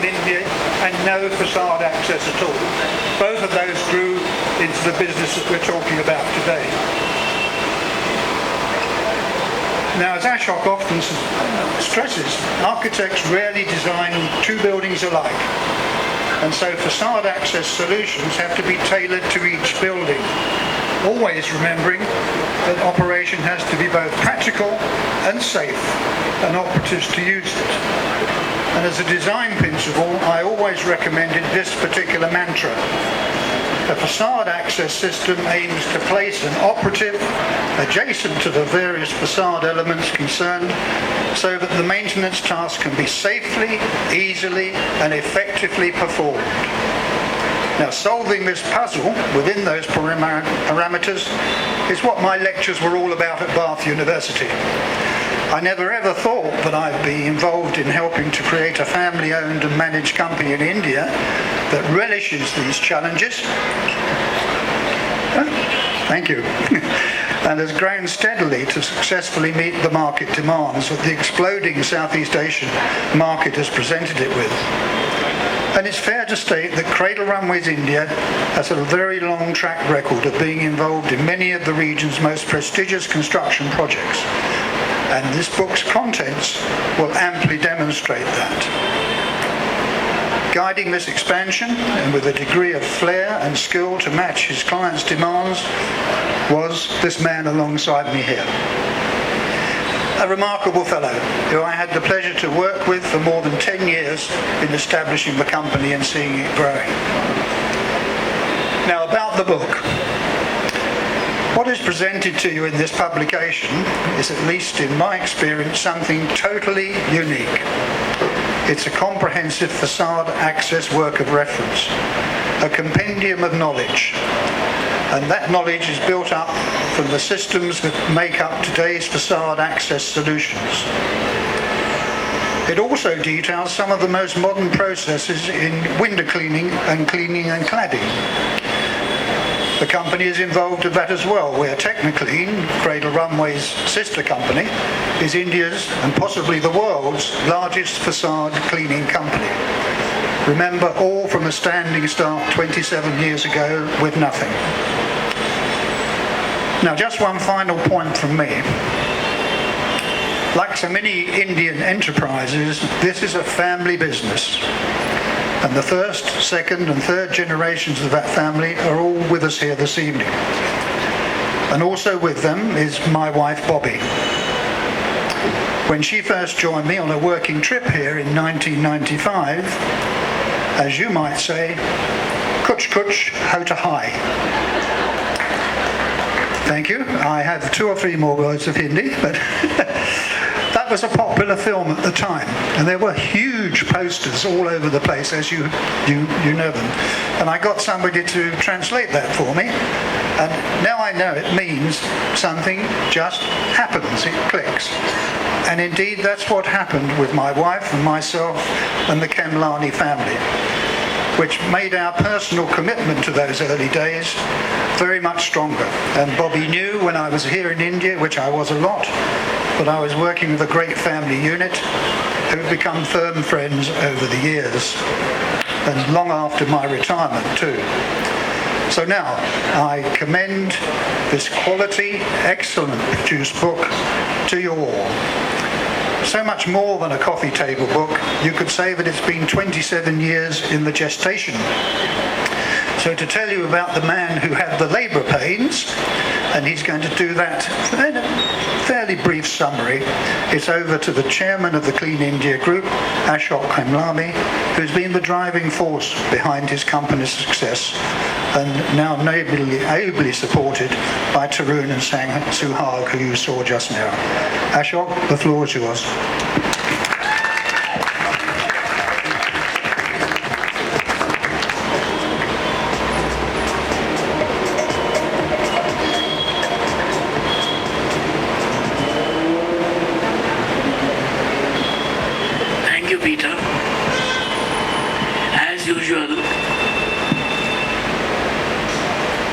India and no facade access at all. Both of those grew into the business that we're talking about today. Now, as Ashok often stresses, architects rarely design two buildings alike, and so facade access solutions have to be tailored to each building, always remembering that operation has to be both practical and safe, and operatives to use it. And as a design principle, I always recommended this particular mantra. A facade access system aims to place an operative adjacent to the various facade elements concerned so that the maintenance task can be safely, easily and effectively performed. Now, solving this puzzle within those parameters is what my lectures were all about at Bath University. I never ever thought that I'd be involved in helping to create a family-owned and managed company in India that relishes these challenges. Thank you. And has grown steadily to successfully meet the market demands that the exploding Southeast Asian market has presented it with. And it's fair to state that Cradle Runways India has a very long track record of being involved in many of the region's most prestigious construction projects. And this book's contents will amply demonstrate that. Guiding this expansion, and with a degree of flair and skill to match his clients' demands, was this man alongside me here. A remarkable fellow who I had the pleasure to work with for more than 10 years in establishing the company and seeing it growing. Now, about the book. What is presented to you in this publication is, at least in my experience, something totally unique. It's a comprehensive facade access work of reference, a compendium of knowledge, and that knowledge is built up from the systems that make up today's facade access solutions. It also details some of the most modern processes in window cleaning and cladding. The company is involved in that as well, where Techniclean, Cradle Runway's sister company, is India's and possibly the world's largest facade cleaning company. Remember, all from a standing start 27 years ago with nothing. Now, just one final point from me. Like so many Indian enterprises, this is a family business. And the first, second and third generations of that family are all with us here this evening. And also with them is my wife, Bobby. When she first joined me on a working trip here in 1995, as you might say, kuch kuch, ho to hi. Thank you. I have 2 or 3 more words of Hindi, but that was a popular film at the time, and there were huge posters all over the place, as you know them. And I got somebody to translate that for me, and now I know it means something just happens, it clicks. And indeed, that's what happened with my wife and myself and the Kemlani family, which made our personal commitment to those early days very much stronger. And Bobby knew when I was here in India, which I was a lot, but I was working with a great family unit who had become firm friends over the years, and long after my retirement too. So now, I commend this quality, excellent produced book to you all. So much more than a coffee table book. You could say that it's been 27 years in the gestation. So to tell you about the man who had the labour pains, and he's going to do that in a fairly brief summary, it's over to the chairman of the Clean India Group, Ashok Kemlani, who's been the driving force behind his company's success, and now ably supported by Tarun and Suhag, who you saw just now. Ashok, the floor is yours.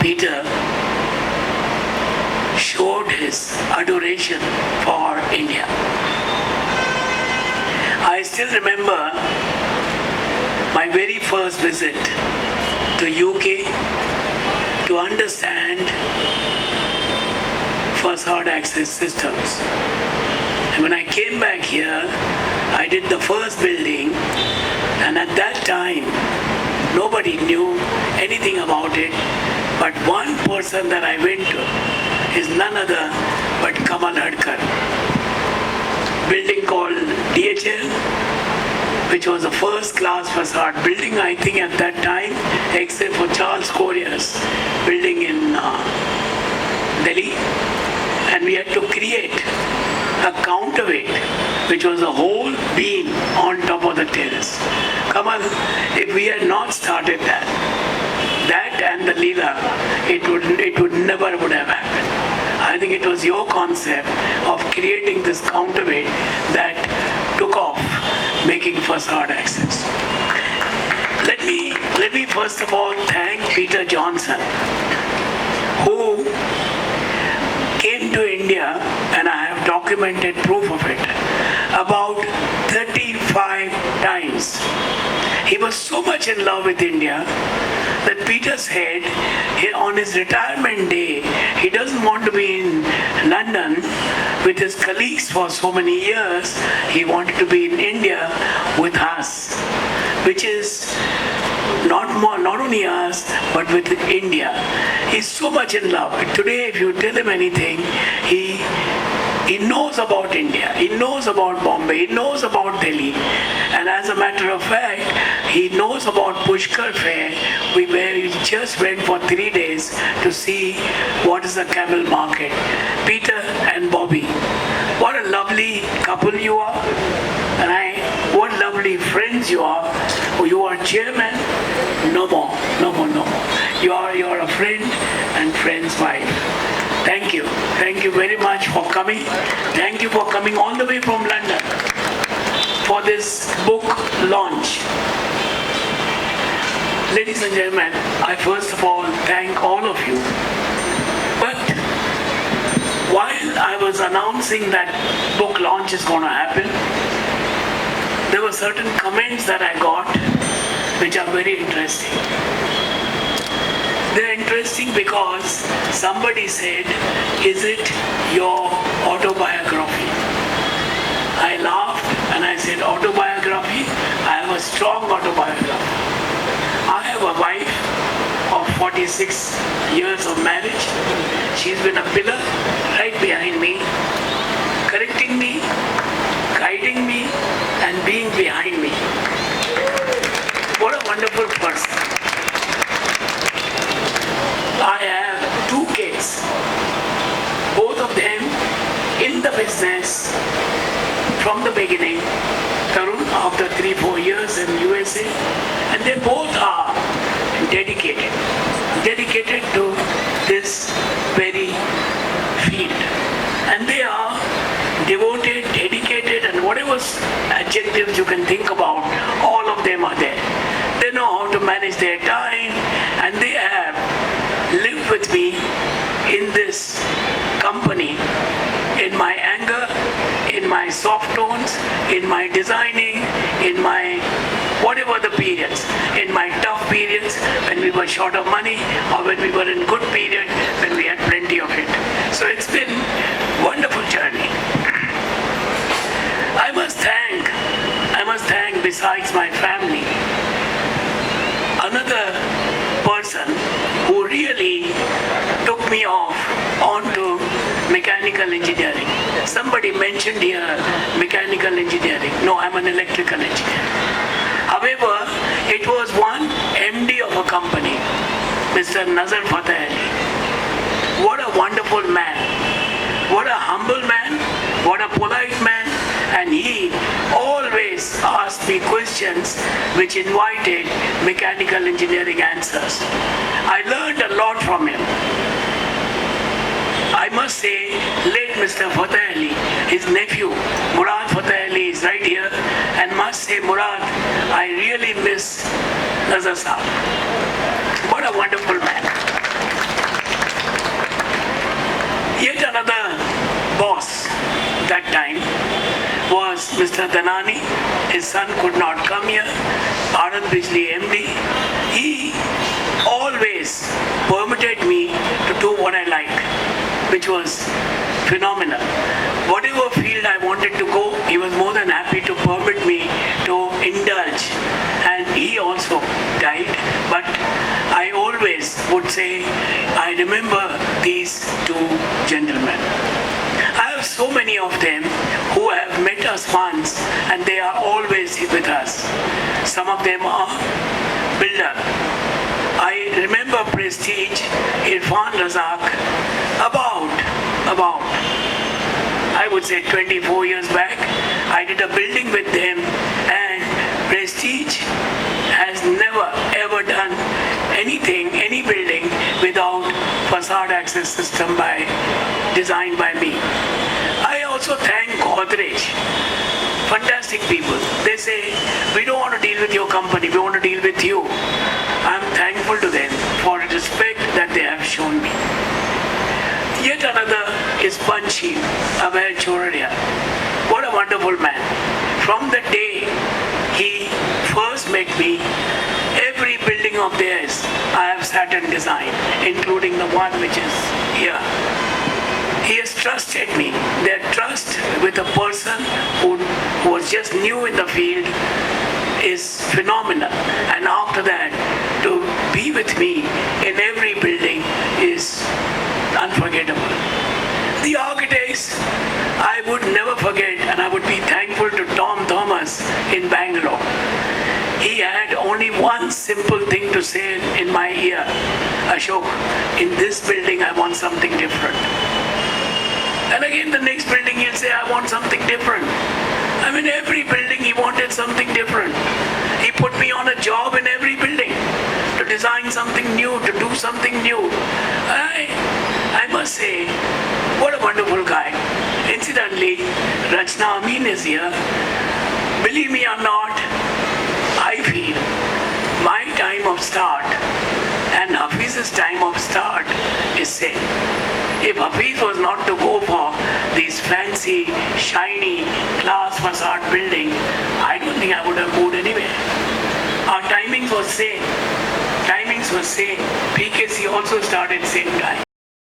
Peter showed his adoration for India. I still remember first visit to UK to understand facade access systems. And when I came back here, I did the first building, and at that time, nobody knew anything about it, but one person that I went to is none other but Kamal Hadkar. Building called DHL, which was a first-class facade building, I think at that time, except for Charles Corrier's building in Delhi. And we had to create a counterweight, which was a whole beam on top of the terrace. Kamal, if we had not started that and the Leela, it would never would have happened. I think it was your concept of creating this counterweight that took off, making facade access. Let me first of all thank Peter Johnson, who came to India, and I have documented proof of it, about 35 times. He was so much in love with India that Peter said on his retirement day, he doesn't want to be in London with his colleagues for so many years. He wanted to be in India with us, which is not only us, but with India. He's so much in love. Today, if you tell him anything, he knows about India, he knows about Bombay, he knows about Delhi, and as a matter of fact, he knows about Pushkar Fair, where we just went for 3 days to see what is the camel market. Peter and Bobby, what a lovely couple you are, and what lovely friends you are. You are chairman, no more. You are a friend and friend's wife. Thank you very much for coming. Thank you for coming all the way from London for this book launch. Ladies and gentlemen, I first of all thank all of you. But while I was announcing that book launch is going to happen, there were certain comments that I got which are very interesting. They're interesting because somebody said, is it your autobiography? I laughed and I said, autobiography? I have a strong autobiography. I have a wife of 46 years of marriage. She's been a pillar right behind me, correcting me, guiding me, and being behind me. What a wonderful person. I have 2 kids, both of them in the business from the beginning. Tarun, after 3-4 years in USA, and they both are dedicated to this very field. And they are devoted, dedicated, and whatever adjectives you can think about, all of them are there. They know how to manage their time, and they have lived with me in this company, in my anger, in my soft tones, in my designing, in my whatever the periods, in my tough periods when we were short of money, or when we were in good period when we had plenty of it. So it's been a wonderful journey. I must thank besides my family, another person who really took me onto mechanical engineering. Somebody mentioned here mechanical engineering. No, I'm an electrical engineer. However, it was one MD of a company, Mr. Nazar Fateh Ali. What a wonderful man. What a humble man. What a polite man. And he always asked me questions which invited mechanical engineering answers. I learned a lot from him. I must say, late Mr. Fateh Ali, his nephew, Murad Fateh Ali, is right here, and must say, Murad, I really miss Nazar Saab. What a wonderful man. Yet another boss that time was Mr. Danani. His son could not come here, Anand Bijli MD, he always permitted me to do what I like, which was phenomenal. Whatever field I wanted to go, he was more than happy to permit me to indulge. And he also died, but I always would say, I remember these two gentlemen. I have so many of them who have met us once and they are always with us. Some of them are builder. I remember Prestige, Irfan Razak, about I would say 24 years back. I did a building with them, and Prestige has never ever done anything, any building without facade access system designed by me. I also thank Godrej. Fantastic people. They say, we don't want to deal with your company, we want to deal with you. I'm thankful to them for the respect that they have shown me. Yet another is Panchi, Abhay Choradia. What a wonderful man. From the day he first met me, every building of theirs I have sat and designed, including the one which is here. He has trusted me. Their trust with a person who was just new in the field is phenomenal. And after that, to be with me in every building is unforgettable. The architects, I would never forget, and I would be thankful to Tom Thomas in Bangalore. He had only one simple thing to say in my ear, Ashok, in this building I want something different. And again the next building he'll say, I want something different. I mean, every building he wanted something different. He put me on a job in every building to design something new, to do something new. I must say, what a wonderful guy. Incidentally, Rachna Amin is here. Believe me or not, I feel my time of start and Hafiz's time of start is same. If Hafiz was not to go for these fancy, shiny, glass facade building, I don't think I would have moved anywhere. Our timings was same. PKC also started same time.